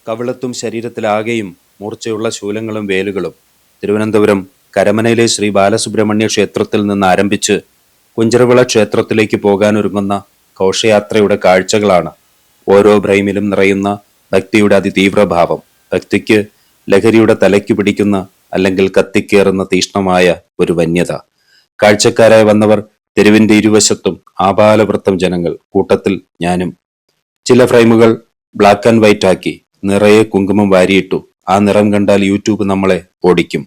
കവിളത്തും ശരീരത്തിലാകെയും മൂർച്ചയുള്ള ശൂലങ്ങളും വേലുകളും തിരുവനന്തപുരം കരമനയിലെ ശ്രീ ബാലസുബ്രഹ്മണ്യ ക്ഷേത്രത്തിൽ നിന്ന് ആരംഭിച്ച് കുഞ്ചരവിള ക്ഷേത്രത്തിലേക്ക് പോകാനൊരുങ്ങുന്ന ഘോഷയാത്രയുടെ കാഴ്ചകളാണ് ഓരോ ബ്രൈമിലും നിറയുന്ന ഭക്തിയുടെ അതിതീവ്രഭാവം. ഭക്തിക്ക് ലഹരിയുടെ തലയ്ക്ക് പിടിക്കുന്ന അല്ലെങ്കിൽ കത്തിക്കേറുന്ന തീഷ്ണമായ ഒരു വന്യത. കാഴ്ചക്കാരായി വന്നവർ തെരുവിന്റെ ഇരുവശത്തും ആപാലവൃത്തം ജനങ്ങൾ, കൂട്ടത്തിൽ ഞാനും. ചില ഫ്രെയിമുകൾ ബ്ലാക്ക് ആൻഡ് വൈറ്റ് ആക്കി നിറയെ കുങ്കുമം വാരിയിട്ടു. ആ നിറം കണ്ടാൽ യൂട്യൂബ് നമ്മളെ ഓടിക്കും.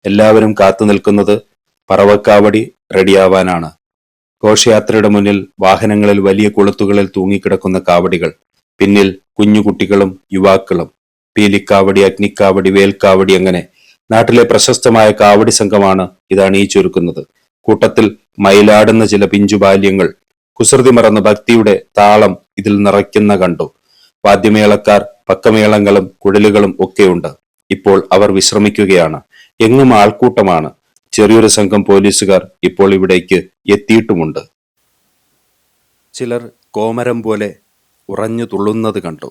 എല്ലാവരും കാത്തു നിൽക്കുന്നത് പറവക്കാവടി റെഡിയാവാനാണ്. ഘോഷയാത്രയുടെ മുന്നിൽ വാഹനങ്ങളിൽ വലിയ കൊളുത്തുകളിൽ തൂങ്ങിക്കിടക്കുന്ന കാവടികൾ, പിന്നിൽ കുഞ്ഞുകുട്ടികളും യുവാക്കളും. പീലിക്കാവടി, അഗ്നിക്കാവടി, വേൽക്കാവടി, അങ്ങനെ നാട്ടിലെ പ്രശസ്തമായ കാവടി സംഘമാണ് ഇത് അണിയിച്ചൊരുക്കുന്നത്. കൂട്ടത്തിൽ മയിലാടുന്ന ചില പിഞ്ചു ബാല്യങ്ങൾ. കുസൃതി മറന്ന ഭക്തിയുടെ താളം ഇതിൽ നിറയ്ക്കുന്ന കണ്ടു. വാദ്യമേളക്കാർ പക്കമേളങ്ങളും കുഴലുകളും ഒക്കെയുണ്ട്. ഇപ്പോൾ അവർ വിശ്രമിക്കുകയാണ്. എങ്ങും ആൾക്കൂട്ടമാണ്. ചെറിയൊരു സംഘം പോലീസുകാർ ഇപ്പോൾ ഇവിടേക്ക് എത്തിയിട്ടുമുണ്ട്. ചിലർ കോമരം പോലെ ഉറഞ്ഞു തുള്ളുന്നത് കണ്ടു.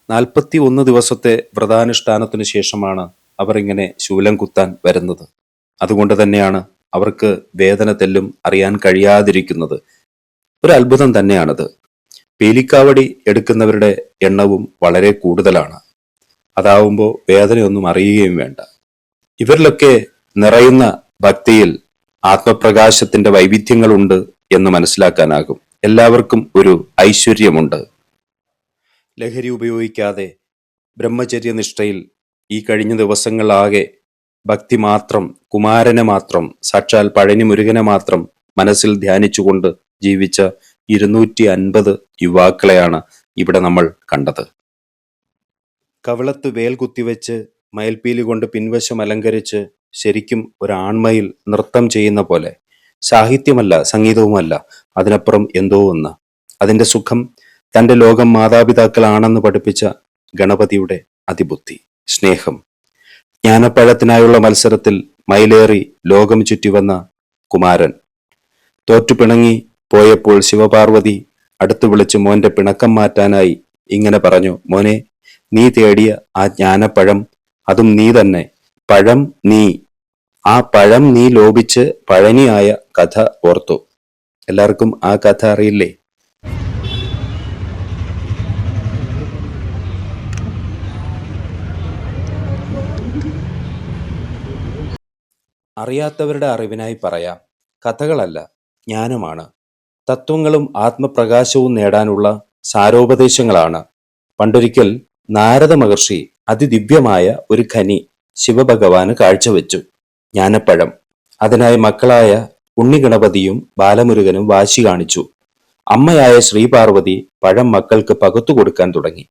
41 ദിവസത്തെ വ്രതാനുഷ്ഠാനത്തിനു ശേഷമാണ് അവർ ഇങ്ങനെ ശൂലം കുത്താൻ വരുന്നത്. അതുകൊണ്ട് തന്നെയാണ് അവർക്ക് വേദന തെല്ലും അറിയാൻ കഴിയാതിരിക്കുന്നത്. ഒരു അത്ഭുതം തന്നെയാണത്. പീലിക്കാവടി എടുക്കുന്നവരുടെ എണ്ണവും വളരെ കൂടുതലാണ്. അതാവുമ്പോൾ വേദനയൊന്നും അറിയുകയും വേണ്ട. ഇവരിലൊക്കെ നിറയുന്ന ഭക്തിയിൽ ആത്മപ്രകാശത്തിന്റെ വൈവിധ്യങ്ങളുണ്ട് എന്ന് മനസ്സിലാക്കാനാകും. എല്ലാവർക്കും ഒരു ഐശ്വര്യമുണ്ട്. ലഹരി ഉപയോഗിക്കാതെ ബ്രഹ്മചര്യനിഷ്ഠയിൽ ഈ കഴിഞ്ഞ ദിവസങ്ങളാകെ ഭക്തി മാത്രം, കുമാരനെ മാത്രം, സാക്ഷാൽ പഴനി മുരുകനെ മാത്രം മനസ്സിൽ ധ്യാനിച്ചുകൊണ്ട് ജീവിച്ച 250 യുവാക്കളെയാണ് ഇവിടെ നമ്മൾ കണ്ടത്. കവിളത്ത് വേൽ കുത്തിവെച്ച് മയിൽപ്പീലി കൊണ്ട് പിൻവശം അലങ്കരിച്ച് ശരിക്കും ഒരു ആൺമയിൽ നൃത്തം ചെയ്യുന്ന പോലെ. സാഹിത്യമല്ല, സംഗീതവുമല്ല, അതിനപ്പുറം എന്തോ ഒന്ന്. അതിന്റെ സുഖം തന്റെ ലോകം മാതാപിതാക്കളാണെന്ന് പഠിപ്പിച്ച ഗണപതിയുടെ അതിബുദ്ധി, സ്നേഹം. ജ്ഞാനപ്പഴത്തിനായുള്ള മത്സരത്തിൽ മയിലേറി ലോകം ചുറ്റി വന്ന കുമാരൻ തോറ്റു പിണങ്ങി പോയപ്പോൾ ശിവപാർവതി അടുത്തു വിളിച്ച് മോന്റെ പിണക്കം മാറ്റാനായി ഇങ്ങനെ പറഞ്ഞു: മോനെ, നീ തേടിയ ആ ജ്ഞാനപ്പഴം, അതും നീ തന്നെ. പഴം നീ. ആ പഴം നീ ലോപിച്ച് പഴനിയായ കഥ ഓർത്തു. എല്ലാവർക്കും ആ കഥ അറിയില്ലേ? അറിയാത്തവരുടെ അറിവിനായി പറയാം. കഥകളല്ല, ജ്ഞാനമാണ്. തത്വങ്ങളും ആത്മപ്രകാശവും നേടാനുള്ള സാരോപദേശങ്ങളാണ്. പണ്ടൊരിക്കൽ നാരദ മഹർഷി അതിദിവ്യമായ ഒരു ഖനി ശിവഭഗവാന് കാഴ്ചവെച്ചു, ജ്ഞാനപ്പഴം. അതിനായി മക്കളായ ഉണ്ണിഗണപതിയും ബാലമുരുകനും വാശി കാണിച്ചു. അമ്മയായ ശ്രീപാർവതി പഴം മക്കൾക്ക് പകുത്തു കൊടുക്കാൻ തുടങ്ങി.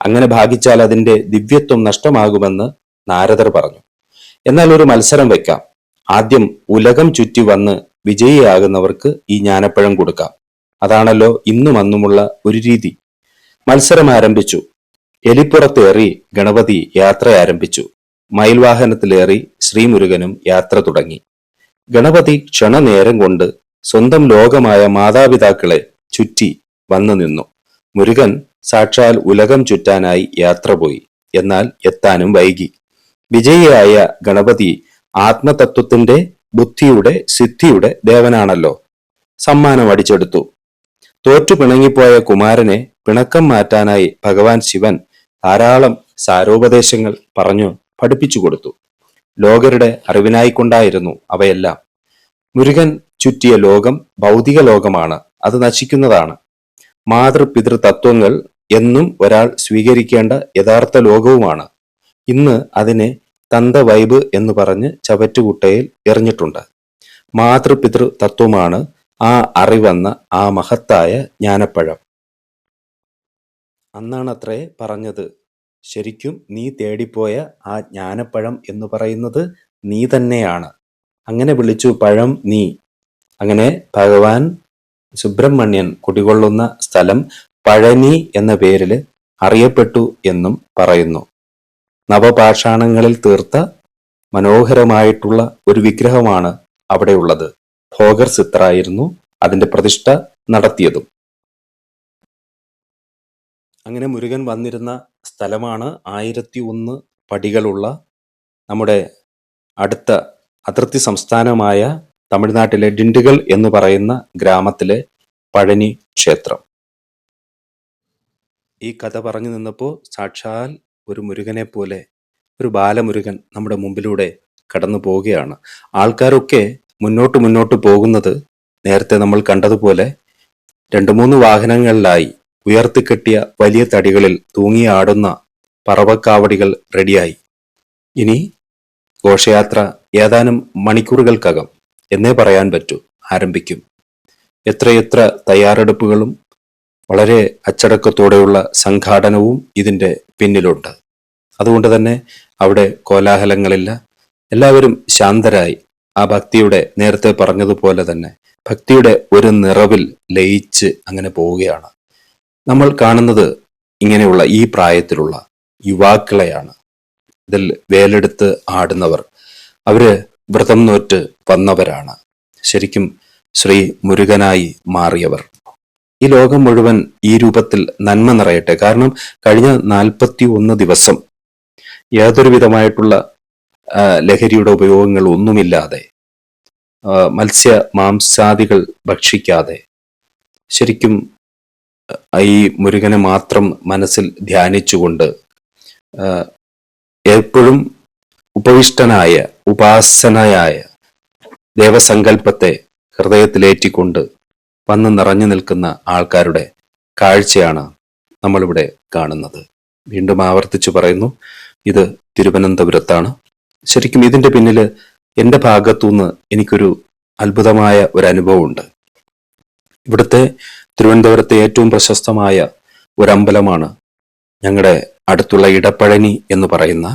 അങ്ങനെ ഭാഗിച്ചാൽ അതിന്റെ ദിവ്യത്വം നഷ്ടമാകുമെന്ന് നാരദർ പറഞ്ഞു. എന്നാൽ ഒരു മത്സരം വെക്കാം. ആദ്യം ഉലകം ചുറ്റി വന്ന് വിജയിയാകുന്നവർക്ക് ഈ ജ്ഞാനപ്പഴം കൊടുക്കാം. അതാണല്ലോ ഇന്നും അന്നുമുള്ള ഒരു രീതി. മത്സരം ആരംഭിച്ചു. എലിപ്പുറത്തേറി ഗണപതി യാത്ര ആരംഭിച്ചു. മയിൽവാഹനത്തിലേറി ശ്രീമുരുകനും യാത്ര തുടങ്ങി. ഗണപതി ക്ഷണനേരം കൊണ്ട് സ്വന്തം ലോകമായ മാതാപിതാക്കളെ ചുറ്റി വന്നു നിന്നു. മുരുകൻ സാക്ഷാൽ ഉലകം ചുറ്റാനായി യാത്ര പോയി. എന്നാൽ എത്താനും വൈകി. വിജയിയായ ഗണപതി ആത്മതത്വത്തിന്റെ, ബുദ്ധിയുടെ, സിദ്ധിയുടെ ദേവനാണല്ലോ. സമ്മാനം അടിച്ചെടുത്തു. തോറ്റു പിണങ്ങിപ്പോയ കുമാരനെ പിണക്കം മാറ്റാനായി ഭഗവാൻ ശിവൻ ധാരാളം സാരോപദേശങ്ങൾ പറഞ്ഞു പഠിപ്പിച്ചു കൊടുത്തു. ലോകരുടെ അറിവിനായിക്കൊണ്ടായിരുന്നു അവയെല്ലാം. മുരുകൻ ചുറ്റിയ ലോകം ഭൗതിക ലോകമാണ്. അത് നശിക്കുന്നതാണ്. മാതൃപിതൃ തത്വങ്ങൾ എന്നും ഒരാൾ സ്വീകരിക്കേണ്ട യഥാർത്ഥ ലോകവുമാണ്. ഇന്ന് അതിനെ തന്തവൈബ് എന്ന് പറഞ്ഞ് ചവറ്റുകുട്ടയിൽ എറിഞ്ഞിട്ടുണ്ട്. മാതൃപിതൃ തത്വമാണ് ആ അറിവെന്ന ആ മഹത്തായ ജ്ഞാനപ്പഴം. അന്നാണത്രേ പറഞ്ഞത്, ശരിക്കും നീ തേടിപ്പോയ ആ ജ്ഞാനപ്പഴം എന്ന് പറയുന്നത് നീ തന്നെയാണ്. അങ്ങനെ വിളിച്ചു പഴം നീ. അങ്ങനെ ഭഗവാൻ സുബ്രഹ്മണ്യൻ കുടികൊള്ളുന്ന സ്ഥലം പഴനി എന്ന പേരിൽ അറിയപ്പെട്ടു എന്നും പറയുന്നു. നവപാഷാണങ്ങളിൽ തീർത്ത മനോഹരമായിട്ടുള്ള ഒരു വിഗ്രഹമാണ് അവിടെയുള്ളത്. ഭോഗർ സിത്തറായിരുന്നു അതിന്റെ പ്രതിഷ്ഠ നടത്തിയതും. അങ്ങനെ മുരുകൻ വന്നിരുന്ന സ്ഥലമാണ് 1001 പടികളുള്ള നമ്മുടെ അടുത്ത അതിർത്തി സംസ്ഥാനമായ തമിഴ്നാട്ടിലെ ഡിണ്ടിഗൽ എന്ന് പറയുന്ന ഗ്രാമത്തിലെ പഴനി ക്ഷേത്രം. ഈ കഥ പറഞ്ഞു നിന്നപ്പോൾ സാക്ഷാൽ ഒരു മുരുകനെ പോലെ ഒരു ബാലമുരുകൻ നമ്മുടെ മുമ്പിലൂടെ കടന്നു പോവുകയാണ്. ആൾക്കാരൊക്കെ മുന്നോട്ട് പോകുന്നത് നേരത്തെ നമ്മൾ കണ്ടതുപോലെ 2-3 വാഹനങ്ങളിലായി ഉയർത്തിക്കെട്ടിയ വലിയ തടികളിൽ തൂങ്ങിയാടുന്ന പറവക്കാവടികൾ റെഡിയായി. ഇനി ഘോഷയാത്ര ഏതാനും മണിക്കൂറുകൾക്കകം എന്നേ പറയാൻ പറ്റൂ ആരംഭിക്കും. എത്രയെത്ര തയ്യാറെടുപ്പുകളും വളരെ അച്ചടക്കത്തോടെയുള്ള സംഘാടനവും ഇതിൻ്റെ പിന്നിലുണ്ട്. അതുകൊണ്ട് തന്നെ അവിടെ കോലാഹലങ്ങളില്ല. എല്ലാവരും ശാന്തരായി ആ ഭക്തിയുടെ, നേരത്തെ പറഞ്ഞതുപോലെ തന്നെ ഭക്തിയുടെ ഒരു നിറവിൽ ലയിച്ച് അങ്ങനെ പോവുകയാണ്. നമ്മൾ കാണുന്നത് ഇങ്ങനെയുള്ള ഈ പ്രായത്തിലുള്ള യുവാക്കളെയാണ്. ഇതിൽ വേലെടുത്ത് ആടുന്നവർ, അവര് വ്രതം നോറ്റ് വന്നവരാണ്. ശരിക്കും ശ്രീ മുരുകനായി മാറിയവർ. ഈ ലോകം മുഴുവൻ ഈ രൂപത്തിൽ നന്മ നിറയട്ടെ. കാരണം കഴിഞ്ഞ 41 ദിവസം യാതൊരു വിധമായിട്ടുള്ള ലഹരിയുടെ ഉപയോഗങ്ങൾ ഒന്നുമില്ലാതെ, മത്സ്യ മാംസാദികൾ ഭക്ഷിക്കാതെ, ശരിക്കും ഈ മുരുകനെ മാത്രം മനസ്സിൽ ധ്യാനിച്ചുകൊണ്ട് എപ്പോഴും ഉപവിഷ്ടനായ ഉപാസനയായ ദേവസങ്കല്പത്തെ ഹൃദയത്തിലേറ്റിക്കൊണ്ട് വന്ന് നിറഞ്ഞു നിൽക്കുന്ന ആൾക്കാരുടെ കാഴ്ചയാണ് നമ്മളിവിടെ കാണുന്നത്. വീണ്ടും ആവർത്തിച്ചു പറയുന്നു, ഇത് തിരുവനന്തപുരത്താണ്. ശരിക്കും ഇതിന്റെ പിന്നിൽ എൻ്റെ ഭാഗത്തുനിന്ന് എനിക്കൊരു അത്ഭുതമായ ഒരു അനുഭവമുണ്ട്. ഇവിടുത്തെ തിരുവനന്തപുരത്തെ ഏറ്റവും പ്രശസ്തമായ ഒരമ്പലമാണ് ഞങ്ങളുടെ അടുത്തുള്ള ഇടപ്പഴനി എന്ന് പറയുന്ന,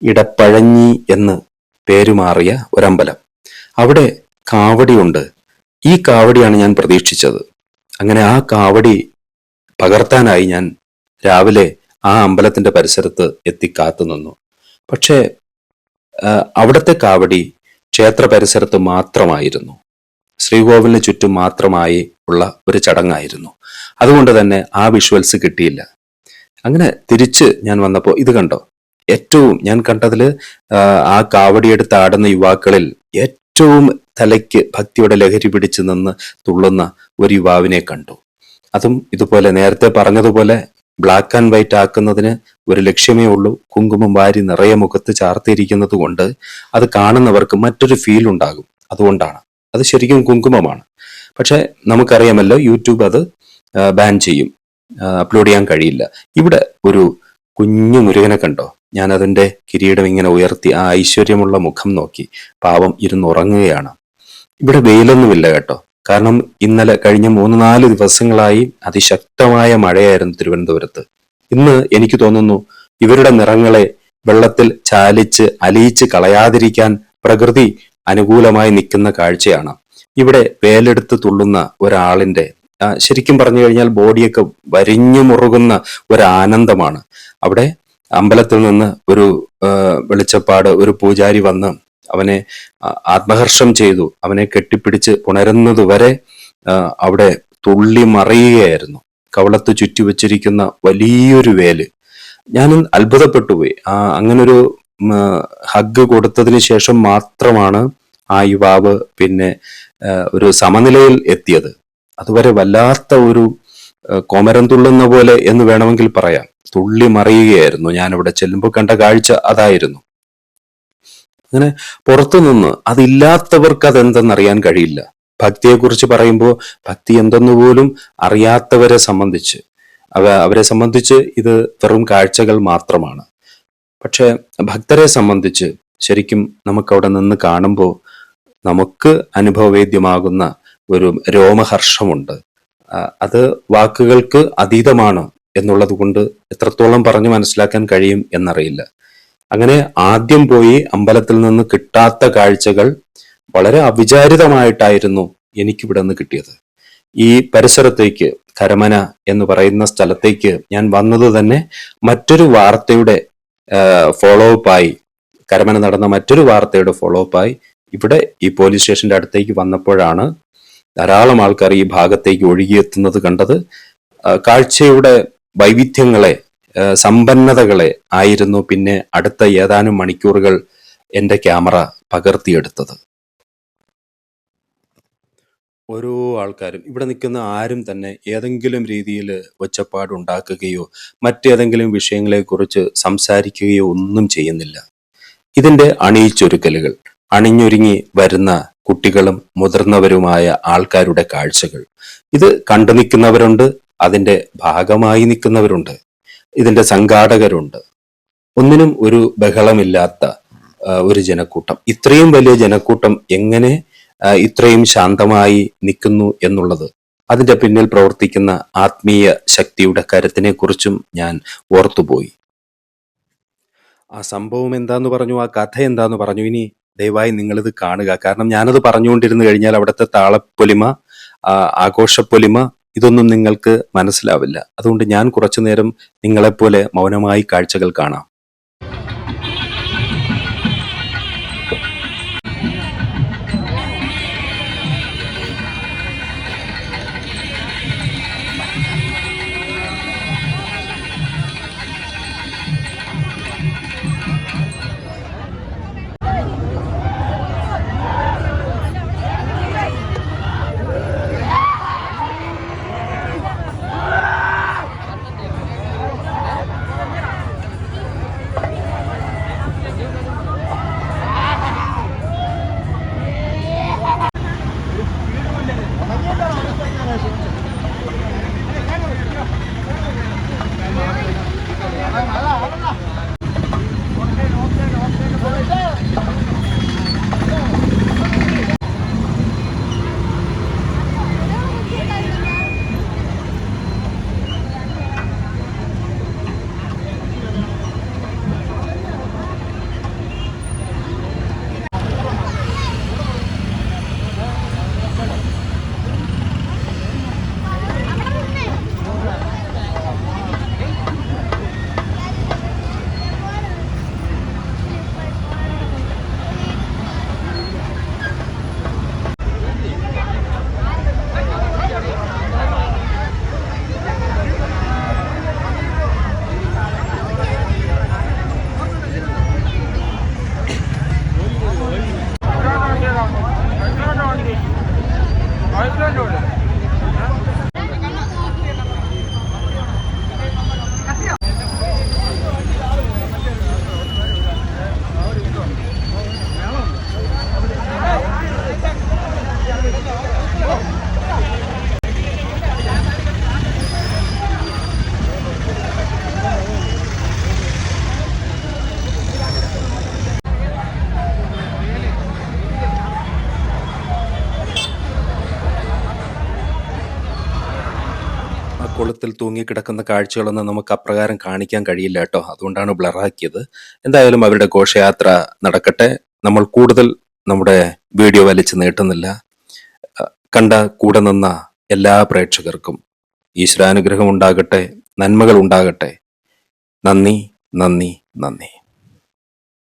ഇടപ്പഴഞ്ഞി എന്ന് പേരുമാറിയ ഒരമ്പലം. അവിടെ കാവടിയുണ്ട്. ഈ കാവടിയാണ് ഞാൻ പ്രതീക്ഷിച്ചത്. അങ്ങനെ ആ കാവടി പകർത്താനായി ഞാൻ രാവിലെ ആ അമ്പലത്തിന്റെ പരിസരത്ത് എത്തി കാത്തു നിന്നു. പക്ഷേ അവിടുത്തെ കാവടി ക്ഷേത്ര പരിസരത്ത് മാത്രമായിരുന്നു. ശ്രീകോവിലിന് ചുറ്റും മാത്രമായി ഉള്ള ഒരു ചടങ്ങായിരുന്നു. അതുകൊണ്ട് തന്നെ ആ വിഷ്വൽസ് കിട്ടിയില്ല. അങ്ങനെ തിരിച്ച് ഞാൻ വന്നപ്പോൾ ഇത് കണ്ടോ, ഏറ്റവും ഞാൻ കണ്ടതില് ആ കാവടിയെടുത്ത് ആടുന്ന യുവാക്കളിൽ ഏറ്റവും തലയ്ക്ക് ഭക്തിയുടെ ലഹരി പിടിച്ചു നിന്ന് തുള്ളുന്ന ഒരു യുവാവിനെ കണ്ടു. അതും ഇതുപോലെ നേരത്തെ പറഞ്ഞതുപോലെ ബ്ലാക്ക് ആൻഡ് വൈറ്റ് ആക്കുന്നതിന് ഒരു ലക്ഷ്യമേ ഉള്ളൂ. കുങ്കുമം വാരി നിറയെ മുഖത്ത് ചാർത്തിയിരിക്കുന്നത് കൊണ്ട് അത് കാണുന്നവർക്ക് മറ്റൊരു ഫീൽ ഉണ്ടാകും. അതുകൊണ്ടാണ്. അത് ശരിക്കും കുങ്കുമമാണ്. പക്ഷെ നമുക്കറിയാമല്ലോ, യൂട്യൂബ് അത് ബാൻ ചെയ്യും, അപ്ലോഡ് ചെയ്യാൻ കഴിയില്ല. ഇവിടെ ഒരു കുഞ്ഞു മുരുകനെ കണ്ടോ, ഞാൻ അതിൻ്റെ കിരീടം ഇങ്ങനെ ഉയർത്തി ആ ഐശ്വര്യമുള്ള മുഖം നോക്കി പാവം ഇരുന്നുറങ്ങുകയാണ്. ഇവിടെ വെയിലൊന്നുമില്ല കേട്ടോ. കാരണം ഇന്നലെ കഴിഞ്ഞ 3-4 ദിവസങ്ങളായി അതിശക്തമായ മഴയായിരുന്നു തിരുവനന്തപുരത്ത്. ഇന്ന് എനിക്ക് തോന്നുന്നു ഇവരുടെ നിറങ്ങളെ വെള്ളത്തിൽ ചാലിച്ച് അലിയിച്ച് കളയാതിരിക്കാൻ പ്രകൃതി അനുകൂലമായി നിൽക്കുന്ന കാഴ്ചയാണ്. ഇവിടെ വേലെടുത്ത് തുള്ളുന്ന ഒരാളിന്റെ ശരിക്കും പറഞ്ഞു കഴിഞ്ഞാൽ ബോഡിയൊക്കെ വരിഞ്ഞു മുറുകുന്ന ഒരു ആനന്ദമാണ്. അവിടെ അമ്പലത്തിൽ നിന്ന് ഒരു വെളിച്ചപ്പാട്, ഒരു പൂജാരി വന്ന് അവനെ ആത്മഹർഷം ചെയ്തു. അവനെ കെട്ടിപ്പിടിച്ച് പുണരുന്നതുവരെ അവിടെ തുള്ളി മറിയുകയായിരുന്നു. കവളത്ത് ചുറ്റിവെച്ചിരിക്കുന്ന വലിയൊരു വേല്. ഞാൻ അത്ഭുതപ്പെട്ടുപോയി. അങ്ങനൊരു ഹഗ് കൊടുത്തതിന് ശേഷം മാത്രമാണ് ആ യുവാവ് പിന്നെ ഒരു സമനിലയിൽ എത്തിയത്. അതുവരെ വല്ലാത്ത ഒരു കോമരം തുള്ളുന്ന പോലെ എന്ന് വേണമെങ്കിൽ പറയാം. തുള്ളി മറിയുകയായിരുന്നു. ഞാനിവിടെ ചെല്ലുമ്പോൾ കണ്ട കാഴ്ച അതായിരുന്നു. അങ്ങനെ പുറത്തുനിന്ന് അതില്ലാത്തവർക്ക് അതെന്തെന്നറിയാൻ കഴിയില്ല. ഭക്തിയെക്കുറിച്ച് പറയുമ്പോൾ ഭക്തി എന്തെന്ന് പോലും അറിയാത്തവരെ സംബന്ധിച്ച് അവരെ സംബന്ധിച്ച് ഇത് വെറും കാഴ്ചകൾ മാത്രമാണ്. പക്ഷെ ഭക്തരെ സംബന്ധിച്ച് ശരിക്കും നമുക്കവിടെ നിന്ന് കാണുമ്പോൾ നമുക്ക് അനുഭവവേദ്യമാകുന്ന ഒരു രോമഹർഷമുണ്ട്. അത് വാക്കുകൾക്ക് അതീതമാണ് എന്നുള്ളത് കൊണ്ട് എത്രത്തോളം പറഞ്ഞു മനസ്സിലാക്കാൻ കഴിയും എന്നറിയില്ല. അങ്ങനെ ആദ്യം പോയി അമ്പലത്തിൽ നിന്ന് കിട്ടാത്ത കാഴ്ചകൾ വളരെ അവിചാരിതമായിട്ടായിരുന്നു എനിക്കിവിടെ നിന്ന് കിട്ടിയത്. ഈ പരിസരത്തേക്ക്, കരമന എന്ന് പറയുന്ന സ്ഥലത്തേക്ക് ഞാൻ വന്നത് തന്നെ മറ്റൊരു വാർത്തയുടെ ഫോളോ അപ്പായി, കരമന നടന്ന മറ്റൊരു വാർത്തയുടെ ഫോളോ അപ്പായി ഇവിടെ ഈ പോലീസ് സ്റ്റേഷന്റെ അടുത്തേക്ക് വന്നപ്പോഴാണ് ധാരാളം ആൾക്കാർ ഈ ഭാഗത്തേക്ക് ഒഴുകിയെത്തുന്നത് കണ്ടത്. കാഴ്ചയുടെ വൈവിധ്യങ്ങളെ സമ്പന്നതകളെ ആയിരുന്നു പിന്നെ അടുത്ത ഏതാനും മണിക്കൂറുകൾ എൻ്റെ ക്യാമറ പകർത്തിയെടുത്തത്. ഓരോ ആൾക്കാരും ഇവിടെ നിൽക്കുന്ന ആരും തന്നെ ഏതെങ്കിലും രീതിയിൽ ഒച്ചപ്പാടുണ്ടാക്കുകയോ മറ്റേതെങ്കിലും വിഷയങ്ങളെക്കുറിച്ച് സംസാരിക്കുകയോ ഒന്നും ചെയ്യുന്നില്ല. ഇതിന്റെ അണിയിച്ചൊരുക്കലുകൾ, അണിഞ്ഞൊരുങ്ങി വരുന്ന കുട്ടികളും മുതിർന്നവരുമായ ആൾക്കാരുടെ കാഴ്ചകൾ, ഇത് കണ്ടു നിൽക്കുന്നവരുണ്ട്, അതിന്റെ ഭാഗമായി നിൽക്കുന്നവരുണ്ട്, ഇതിന്റെ സംഘാടകരുണ്ട്. ഒന്നിനും ഒരു ബഹളമില്ലാത്ത ഒരു ജനക്കൂട്ടം. ഇത്രയും വലിയ ജനക്കൂട്ടം എങ്ങനെ ഇത്രയും ശാന്തമായി നിൽക്കുന്നു എന്നുള്ളത് അതിന്റെ പിന്നിൽ പ്രവർത്തിക്കുന്ന ആത്മീയ ശക്തിയുടെ കരുത്തിനെ കുറിച്ചും ഞാൻ ഓർത്തുപോയി. ആ സംഭവം എന്താന്ന് പറഞ്ഞു, ആ കഥ എന്താന്ന് പറഞ്ഞു, ഇനി ദയവായി നിങ്ങളിത് കാണുക. കാരണം ഞാനത് പറഞ്ഞുകൊണ്ടിരുന്നു കഴിഞ്ഞാൽ അവിടുത്തെ താളപ്പൊലിമ, ആഘോഷപ്പൊലിമ ഇതൊന്നും നിങ്ങൾക്ക് മനസ്സിലാവില്ല. അതുകൊണ്ട് ഞാൻ കുറച്ചു നേരം നിങ്ങളെപ്പോലെ മൗനമായി കാഴ്ചകൾ കാണാം. കൊളുത്തിൽ തൂങ്ങിക്കിടക്കുന്ന കാഴ്ചകളൊന്നും നമുക്ക് അപ്രകാരം കാണിക്കാൻ കഴിയില്ല കേട്ടോ. അതുകൊണ്ടാണ് ബ്ലറാക്കിയത്. എന്തായാലും അവരുടെ ഘോഷയാത്ര നടക്കട്ടെ. നമ്മൾ കൂടുതൽ നമ്മുടെ വീഡിയോ വലിച്ചു നീട്ടുന്നില്ല. കണ്ട കൂടെ നിന്ന എല്ലാ പ്രേക്ഷകർക്കും ഈശ്വരാനുഗ്രഹം ഉണ്ടാകട്ടെ, നന്മകൾ ഉണ്ടാകട്ടെ. നന്ദി, നന്ദി, നന്ദി.